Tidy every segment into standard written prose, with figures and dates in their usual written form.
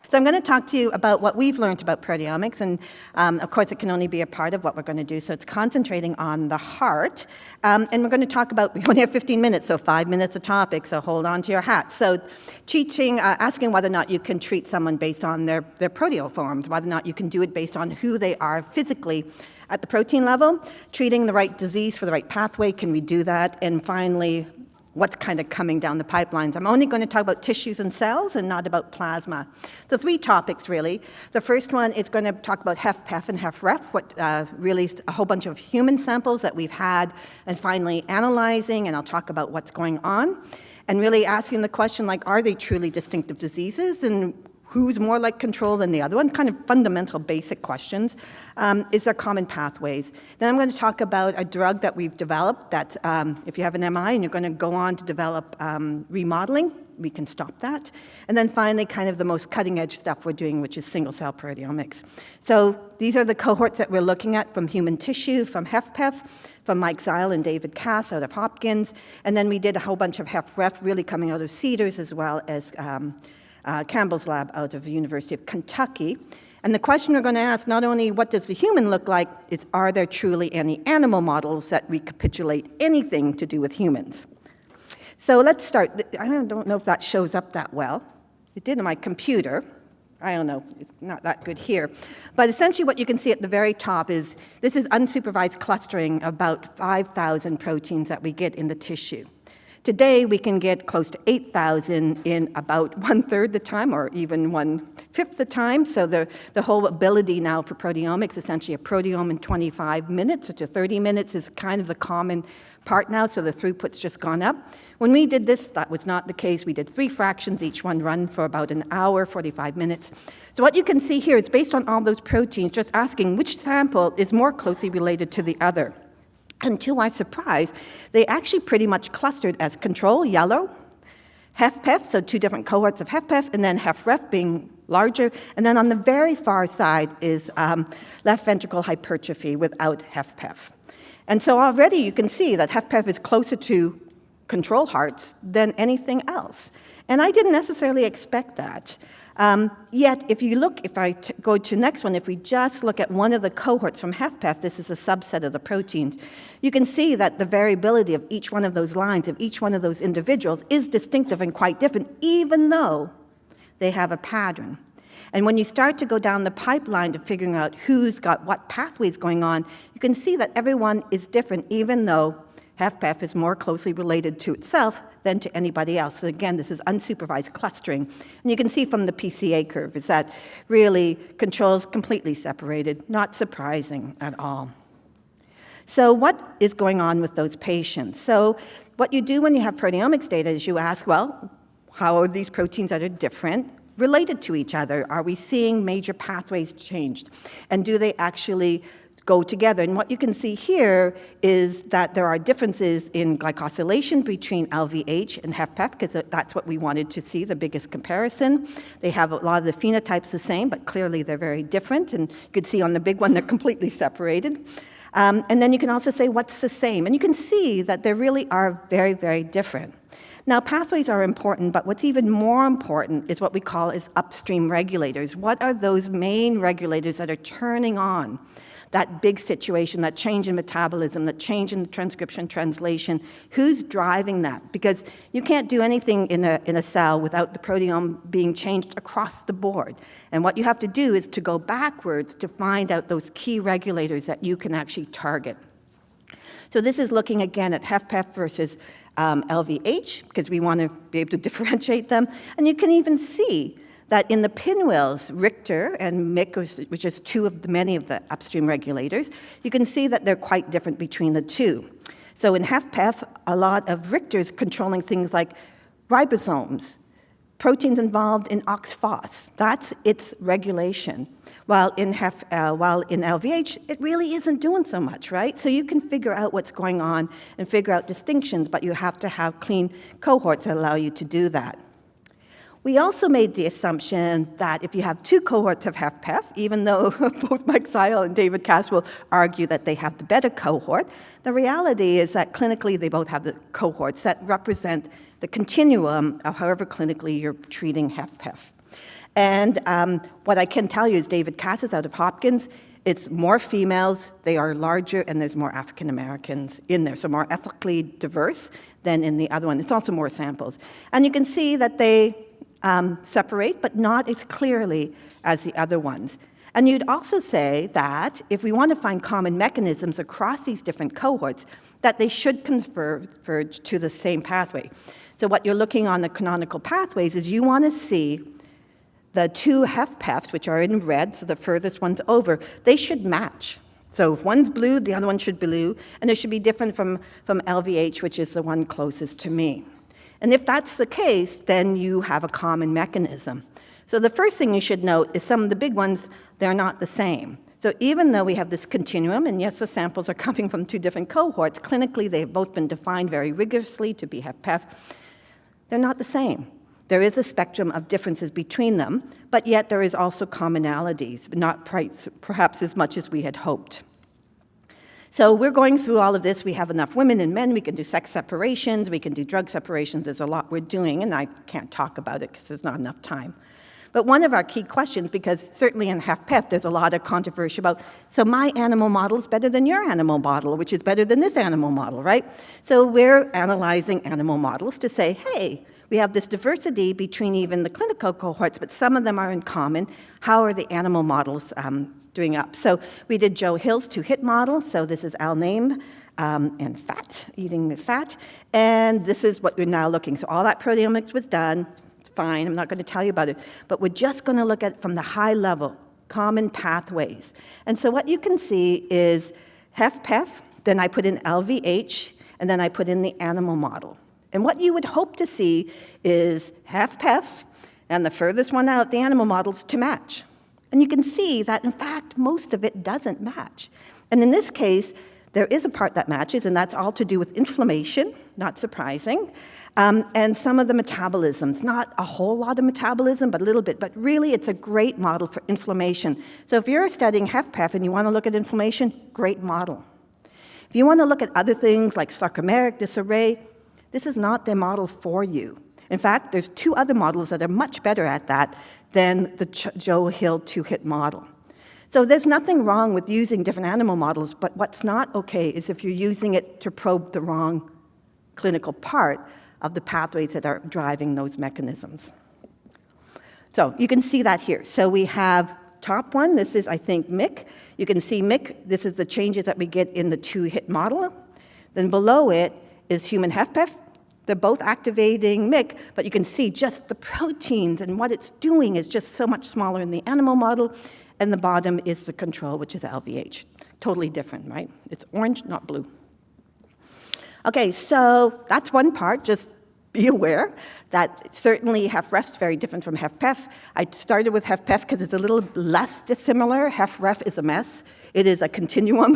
So I'm going to talk to you about what we've learned about proteomics, and of course it can only be a part of what we're going to do, so it's concentrating on the heart. And we're going to talk about, we only have 15 minutes, so 5 minutes a topic, so hold on to your hats. So teaching, asking whether or not you can treat someone based on their proteoforms, whether or not you can do it based on who they are physically at the protein level, treating the right disease for the right pathway, can we do that? And finally, what's kind of coming down the pipelines. I'm only going to talk about tissues and cells and not about plasma. The 3 topics, really. The first one is going to talk about HFpEF and HFrEF, what really a whole bunch of human samples that we've had, and finally analyzing, and I'll talk about what's going on, and really asking the question, like, are they truly distinctive diseases, and who's more like control than the other one, kind of fundamental basic questions. Is there common pathways? Then I'm going to talk about a drug that we've developed that if you have an MI and you're going to go on to develop remodeling, we can stop that. And then finally, kind of the most cutting edge stuff we're doing, which is single cell proteomics. So these are the cohorts that we're looking at from human tissue, from HFpEF, from Mike Zeil and David Cass out of Hopkins. And then we did a whole bunch of HFrEF really coming out of Cedars, as well as Campbell's lab out of the University of Kentucky. And the question we're going to ask, not only what does the human look like, is are there truly any animal models that recapitulate anything to do with humans? So let's start. I don't know if that shows up that well. It did on my computer. I don't know, it's not that good here. But essentially what you can see at the very top is, this is unsupervised clustering of about 5,000 proteins that we get in the tissue. Today, we can get close to 8,000 in about 1/3 the time, or even 1/5 the time. So the whole ability now for proteomics, essentially a proteome in 25 minutes or to 30 minutes, is kind of the common part now, so the throughput's just gone up. When we did this, that was not the case. We did 3 fractions, each one run for about an hour, 45 minutes. So what you can see here is based on all those proteins, just asking which sample is more closely related to the other. And to our surprise, they actually pretty much clustered as control, yellow, HFpEF, so 2 different cohorts of HFpEF, and then HFrEF being larger. And then on the very far side is left ventricle hypertrophy without HFpEF. And so already you can see that HFpEF is closer to control hearts than anything else. And I didn't necessarily expect that. Yet, if you look, if I go to the next one, if we just look at one of the cohorts from HFpEF, this is a subset of the proteins, you can see that the variability of each one of those lines, of each one of those individuals, is distinctive and quite different, even though they have a pattern. And when you start to go down the pipeline to figuring out who's got what pathways going on, you can see that everyone is different, even though HFpEF is more closely related to itself than to anybody else. So again, this is unsupervised clustering. And you can see from the PCA curve is that really controls completely separated, not surprising at all. So what is going on with those patients? So what you do when you have proteomics data is you ask, well, how are these proteins that are different related to each other? Are we seeing major pathways changed? And do they actually go together? And what you can see here is that there are differences in glycosylation between LVH and HFpEF, because that's what we wanted to see, the biggest comparison. They have a lot of the phenotypes the same, but clearly they're very different. And you can see on the big one, they're completely separated. And then you can also say what's the same. And you can see that they really are very, very different. Now, pathways are important, but what's even more important is what we call is upstream regulators. What are those main regulators that are turning on that big situation, that change in metabolism, that change in transcription translation? Who's driving that? Because you can't do anything in a cell without the proteome being changed across the board. And what you have to do is to go backwards to find out those key regulators that you can actually target. So this is looking again at HFpEF versus LVH, because we want to be able to differentiate them. And you can even see that in the pinwheels, Richter and MYC, which is 2 of the many of the upstream regulators, you can see that they're quite different between the 2. So in HFpEF, a lot of Richter's controlling things like ribosomes, proteins involved in OXPHOS. That's its regulation. While in LVH, it really isn't doing so much, right? So you can figure out what's going on and figure out distinctions, but you have to have clean cohorts that allow you to do that. We also made the assumption that if you have 2 cohorts of HFpEF, even though both Mike Zeil and David Cass will argue that they have the better cohort, the reality is that clinically they both have the cohorts that represent the continuum of however clinically you're treating HFpEF. And what I can tell you is David Cass is out of Hopkins. It's more females, they are larger, and there's more African Americans in there, so more ethnically diverse than in the other one. It's also more samples. And you can see that they separate, but not as clearly as the other ones. And you'd also say that if we want to find common mechanisms across these different cohorts, that they should converge to the same pathway. So what you're looking on the canonical pathways is you want to see the two HFpEFs, which are in red, so the furthest ones over, they should match. So if one's blue, the other one should be blue, and it should be different from LVH, which is the one closest to me. And if that's the case, then you have a common mechanism. So the first thing you should note is some of the big ones, they're not the same. So even though we have this continuum, and yes, the samples are coming from two different cohorts, clinically they've both been defined very rigorously to be HFpEF, they're not the same. There is a spectrum of differences between them, but yet there is also commonalities, but not perhaps as much as we had hoped. So we're going through all of this. We have enough women and men. We can do sex separations. We can do drug separations. There's a lot we're doing, and I can't talk about it because there's not enough time. But one of our key questions, because certainly in HFpEF there's a lot of controversy about, so my animal model is better than your animal model, which is better than this animal model, right? So we're analyzing animal models to say, hey, we have this diversity between even the clinical cohorts, but some of them are in common. How are the animal models doing up? So we did Joe Hill's 2-hit model. So this is Al-Naim and fat, eating the fat. And this is what we're now looking. So all that proteomics was done. It's fine. I'm not going to tell you about it. But we're just going to look at from the high level, common pathways. And so what you can see is HFpEF, then I put in LVH, and then I put in the animal model. And what you would hope to see is HFpEF and the furthest one out, the animal models, to match. And you can see that, in fact, most of it doesn't match. And in this case, there is a part that matches, and that's all to do with inflammation, not surprising, and some of the metabolisms. Not a whole lot of metabolism, but a little bit. But really, it's a great model for inflammation. So if you're studying HFpEF and you want to look at inflammation, great model. If you want to look at other things like sarcomeric disarray, this is not the model for you. In fact, there's two other models that are much better at that than the Joe Hill 2-hit model. So there's nothing wrong with using different animal models, but what's not okay is if you're using it to probe the wrong clinical part of the pathways that are driving those mechanisms. So you can see that here. So we have top one, this is, I think, MYC. You can see MYC, this is the changes that we get in the 2-hit model. Then below it is human HFpEF. They're both activating MYC, but you can see just the proteins and what it's doing is just so much smaller in the animal model, and the bottom is the control, which is LVH. Totally different, right? It's orange, not blue. Okay, so that's one part. Just be aware that certainly HFrEF is very different from HFpEF. I started with HFpEF because it's a little less dissimilar. HFrEF is a mess. It is a continuum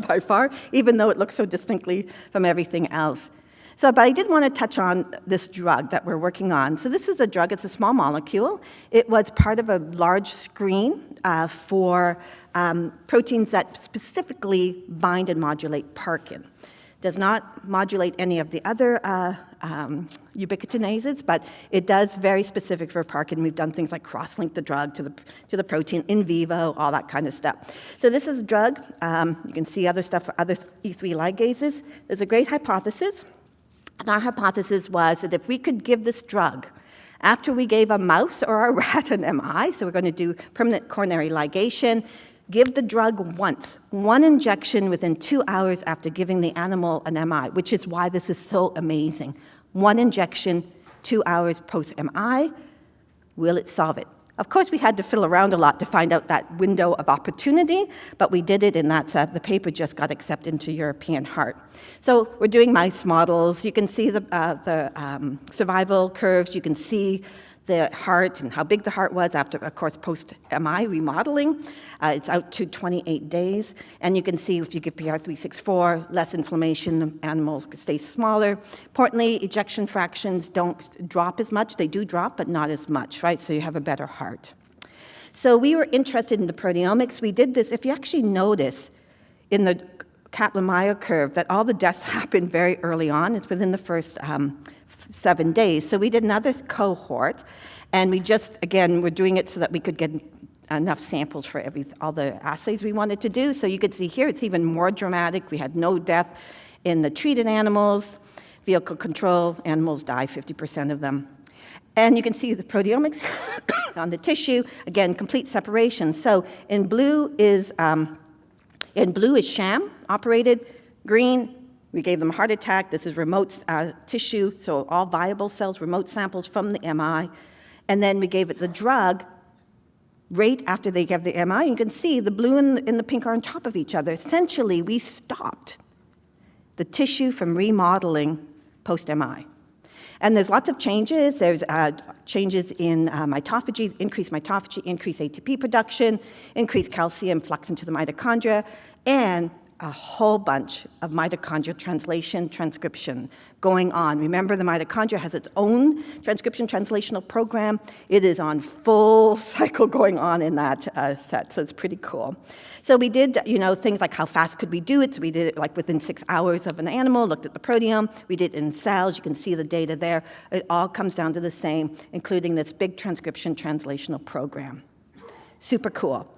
by far, even though it looks so distinctly from everything else. So, but I did want to touch on this drug that we're working on. So this is a drug, it's a small molecule. It was part of a large screen for proteins that specifically bind and modulate parkin. Does not modulate any of the other ubiquitinases, but it does very specific for parkin. We've done things like cross-link the drug to the protein in vivo, all that kind of stuff. So this is a drug. You can see other stuff for other E3 ligases. There's a great hypothesis. And our hypothesis was that if we could give this drug after we gave a mouse or a rat an MI, so we're going to do permanent coronary ligation, give the drug once, one injection within 2 hours after giving the animal an MI, which is why this is so amazing. One injection, 2 hours post-MI, will it solve it? Of course, we had to fiddle around a lot to find out that window of opportunity, but we did it, and that's the paper just got accepted into European Heart. So we're doing mice models. You can see the survival curves. You can see the heart and how big the heart was after, of course, post-MI remodeling. It's out to 28 days. And you can see if you give PR364, less inflammation, the animals stay smaller. Importantly, ejection fractions don't drop as much. They do drop, but not as much, right? So you have a better heart. So we were interested in the proteomics. We did this. If you actually notice in the Kaplan-Meier curve that all the deaths happen very early on. It's within the first 7 days. So we did another cohort, and we just, again, we're doing it so that we could get enough samples for all the assays we wanted to do. So you could see here, it's even more dramatic. We had no death in the treated animals. Vehicle control animals die, 50% of them. And you can see the proteomics on the tissue, again, complete separation. So in blue is sham operated, green, we gave them a heart attack. This is remote tissue, so all viable cells, remote samples from the MI. And then we gave it the drug right after they gave the MI. You can see the blue and the pink are on top of each other. Essentially, we stopped the tissue from remodeling post-MI. And there's lots of changes. There's changes in mitophagy, increased ATP production, increased calcium flux into the mitochondria, and a whole bunch of mitochondrial translation, transcription going on. Remember, the mitochondria has its own transcription translational program. It is on full cycle going on in that set, so it's pretty cool. So we did, things like how fast could we do it? So we did it like within 6 hours of an animal, looked at the proteome. We did it in cells. You can see the data there. It all comes down to the same, including this big transcription translational program. Super cool.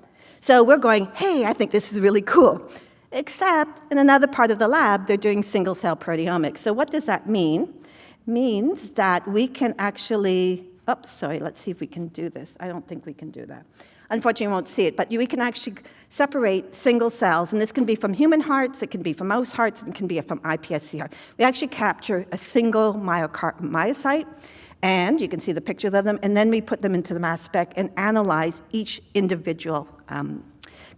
So we're going, hey, I think this is really cool. Except in another part of the lab, they're doing single-cell proteomics. So what does that mean? It means that we can actually, let's see if we can do this. I don't think we can do that. Unfortunately, you won't see it, but we can actually separate single cells, and this can be from human hearts, it can be from mouse hearts, and it can be from iPSC heart. We actually capture a single myocyte, and you can see the pictures of them, and then we put them into the mass spec and analyze each individual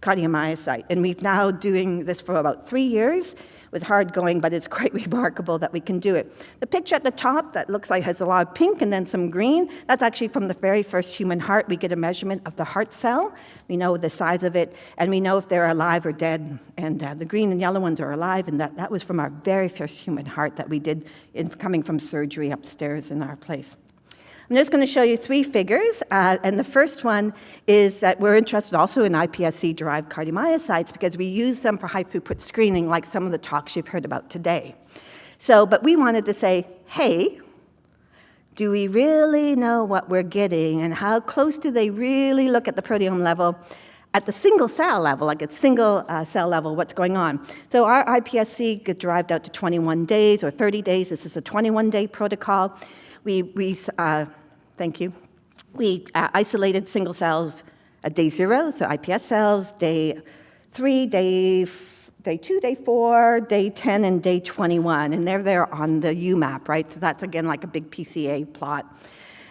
cardiomyocyte. And we've now doing this for about 3 years. It was hard going, but it's quite remarkable that we can do it. The picture at the top that looks like has a lot of pink and then some green, that's actually from the very first human heart. We get a measurement of the heart cell. We know the size of it, and we know if they're alive or dead. And the green and yellow ones are alive, and that was from our very first human heart that we did coming from surgery upstairs in our place. I'm just going to show you 3 figures, and the first one is that we're interested also in iPSC-derived cardiomyocytes because we use them for high-throughput screening like some of the talks you've heard about today. But we wanted to say, hey, do we really know what we're getting, and how close do they really look at the proteome level at the single cell level, like at single cell level, what's going on? So our iPSC get derived out to 21 days or 30 days. This is a 21-day protocol. Thank you. We isolated single cells at day 0, so IPS cells, day 3, day 2, day 4, day 10, and day 21. And they're there on the UMAP, right? So that's, again, like a big PCA plot.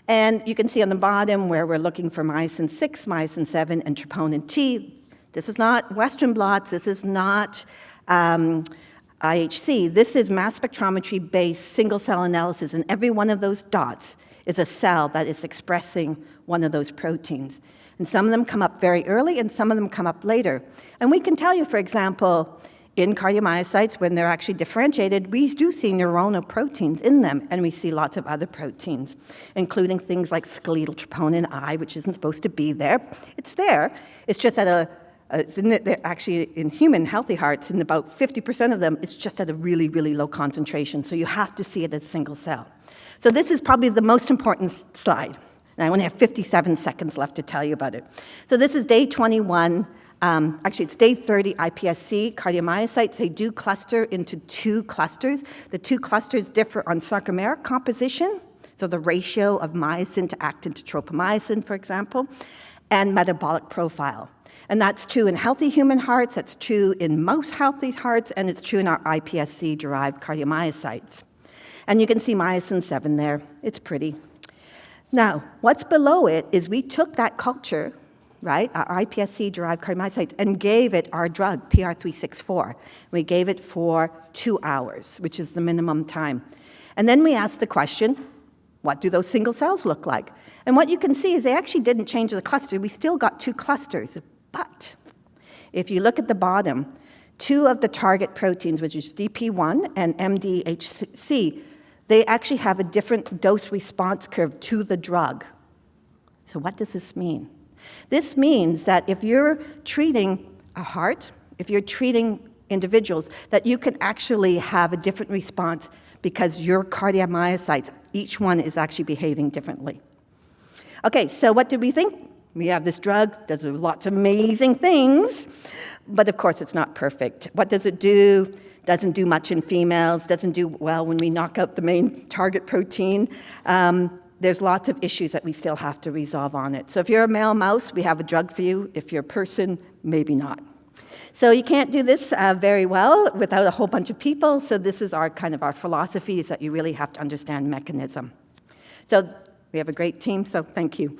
And you can see on the bottom where we're looking for myosin 6, myosin 7, and troponin T. This is not Western blots. This is not IHC. This is mass spectrometry-based single-cell analysis, and every one of those dots is a cell that is expressing one of those proteins. And some of them come up very early, and some of them come up later. And we can tell you, for example, in cardiomyocytes, when they're actually differentiated, we do see neuronal proteins in them, and we see lots of other proteins, including things like skeletal troponin I, which isn't supposed to be there. It's there. It's just at actually in human healthy hearts, in about 50% of them, it's just at a really, really low concentration. So you have to see it as a single cell. So this is probably the most important slide. And I only have 57 seconds left to tell you about it. So this is day 21. Actually, it's day 30 iPSC cardiomyocytes. They do cluster into 2 clusters. The 2 clusters differ on sarcomeric composition, so the ratio of myosin to actin to tropomyosin, for example, and metabolic profile. And that's true in healthy human hearts, that's true in most healthy hearts, and it's true in our iPSC-derived cardiomyocytes. And you can see myosin 7 there. It's pretty. Now, what's below it is we took that culture, right, our iPSC-derived cardiomyocytes, and gave it our drug, PR364. We gave it for 2 hours, which is the minimum time. And then we asked the question, what do those single cells look like? And what you can see is they actually didn't change the cluster. We still got 2 clusters. But if you look at the bottom, 2 of the target proteins, which is DP1 and MDHC, they actually have a different dose response curve to the drug. So what does this mean? This means that if you're treating a heart, if you're treating individuals, that you can actually have a different response because your cardiomyocytes each one is actually behaving differently. Okay, so what did we think? We have this drug, does lots of amazing things, but of course it's not perfect. What does it do? Doesn't do much in females, doesn't do well when we knock out the main target protein. There's lots of issues that we still have to resolve on it. So if you're a male mouse, we have a drug for you. If you're a person, maybe not. So you can't do this very well without a whole bunch of people. So this is our philosophy, is that you really have to understand mechanism. So we have a great team, so thank you.